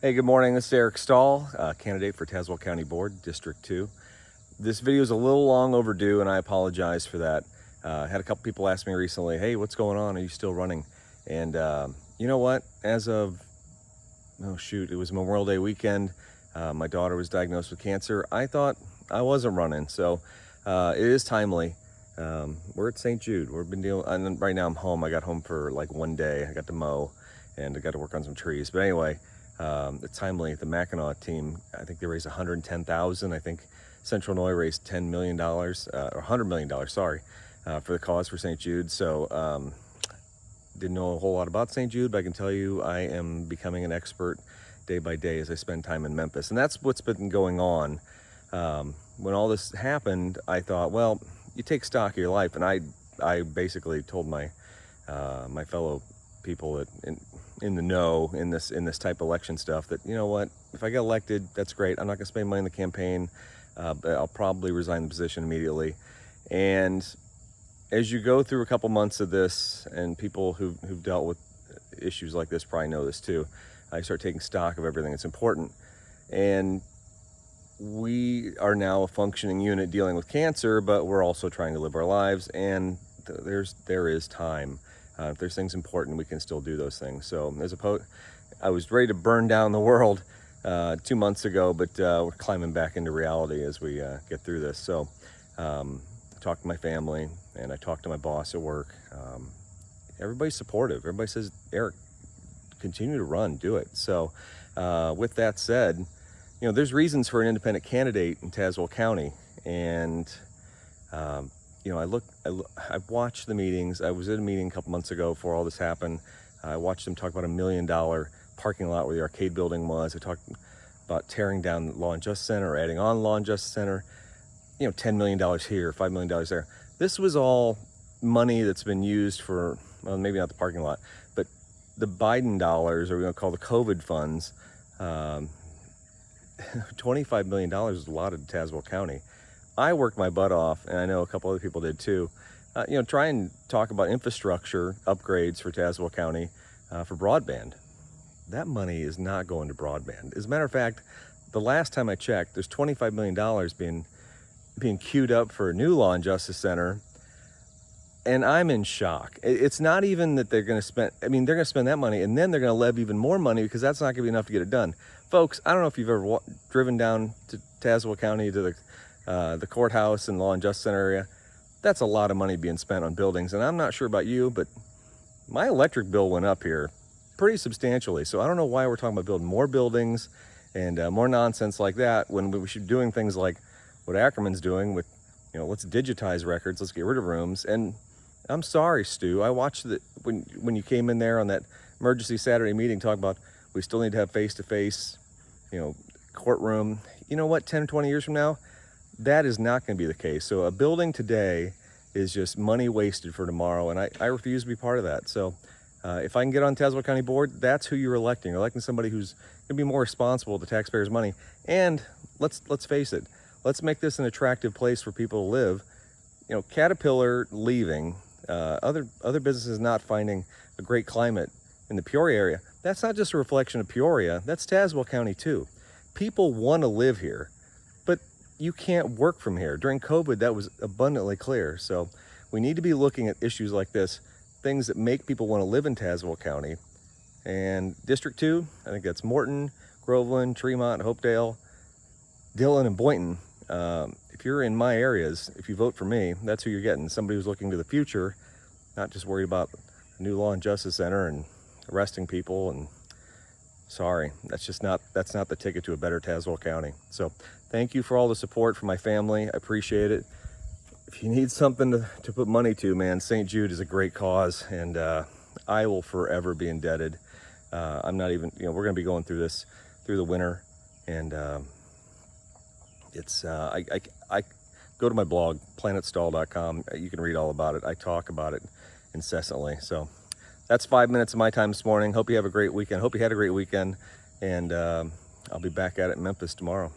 Hey, good morning. This is Eric Stahl, candidate for Tazewell County Board, District 2. This video is a little long overdue, and I apologize for that. I had a couple people ask me recently, hey, what's going on? Are you still running? And you know what? As of, it was Memorial Day weekend. My daughter was diagnosed with cancer. I thought I wasn't running, so it is timely. We're at St. Jude. We've been dealing, and right now I'm home. I got home for like one day. I got to mow, and I got to work on some trees. But anyway, it's timely. The Mackinac team, I think they raised $110,000. I think Central Illinois raised $10 million, or $100 million, sorry, for the cause for St. Jude. So didn't know a whole lot about St. Jude, but I can tell you I am becoming an expert day by day as I spend time in Memphis. And that's what's been going on. When all this happened, I thought, well, you take stock of your life. And I basically told my my fellow people that in the know in this type of election stuff that, you know what, if I get elected, that's great. I'm not gonna spend money in the campaign, but I'll probably resign the position immediately. And as you go through a couple months of this, and people who've dealt with issues like this probably know this too, I start taking stock of everything that's important. And we are now a functioning unit dealing with cancer, but we're also trying to live our lives, and there is time. If there's things important, we can still do those things. So I was ready to burn down the world 2 months ago, but we're climbing back into reality as we get through this. So I talked to my family, and I talked to my boss at work. Everybody's supportive. Everybody says, Eric, continue to run, do it. So with that said, there's reasons for an independent candidate in Tazewell County, and I've watched the meetings. I was at a meeting a couple months ago before all this happened. I watched them talk about $1 million parking lot where the arcade building was. I talked about tearing down the Law and Justice Center, or adding on Law and Justice Center. $10 million here, $5 million there. This was all money that's been used for, well, maybe not the parking lot, but the Biden dollars, or we're going to call the COVID funds. $25 million is allotted to Tazewell County. I worked my butt off, and I know a couple other people did too, try and talk about infrastructure upgrades for Tazewell County for broadband. That money is not going to broadband. As a matter of fact, the last time I checked, there's $25 million being queued up for a new Law and Justice Center, and I'm in shock. It's not even that they're going to spend, they're going to spend that money, and then they're going to levy even more money, because that's not going to be enough to get it done. Folks, I don't know if you've ever driven down to Tazewell County to the courthouse and Law and Justice Center area. That's a lot of money being spent on buildings, and I'm not sure about you, but my electric bill went up here pretty substantially. So I don't know why we're talking about building more buildings and more nonsense like that, when we should be doing things like what Ackerman's doing with, let's digitize records, let's get rid of rooms. And I'm sorry, Stu, I watched when you came in there on that emergency Saturday meeting, talking about we still need to have face-to-face, courtroom. You know what, 10 or 20 years from now, that is not going to be the case. So a building today is just money wasted for tomorrow, and I refuse to be part of that. So if I can get on Tazewell County Board, that's who you're electing. You're electing somebody who's going to be more responsible with the taxpayers' money. And let's face it, let's make this an attractive place for people to live. Caterpillar leaving, other businesses not finding a great climate in the Peoria area. That's not just a reflection of Peoria, that's Tazewell County too. People want to live here, but you can't work from here. During COVID, that was abundantly clear. So we need to be looking at issues like this, things that make people want to live in Tazewell County. And District 2, I think that's Morton, Groveland, Tremont, Hopedale, Dillon, and Boynton. If you're in my areas, if you vote for me, that's who you're getting. Somebody who's looking to the future, not just worried about the new Law and Justice Center and arresting people. And sorry, that's not the ticket to a better Tazewell County. So thank you for all the support from my family. I appreciate it. If you need something to put money to, man, St. Jude is a great cause, and I will forever be indebted. I'm not even, we're going to be going through this through the winter, and it's I go to my blog, planetstahl.com. You can read all about it. I talk about it incessantly. So that's 5 minutes of my time this morning. Hope you have a great weekend. Hope you had a great weekend, and I'll be back at it in Memphis tomorrow.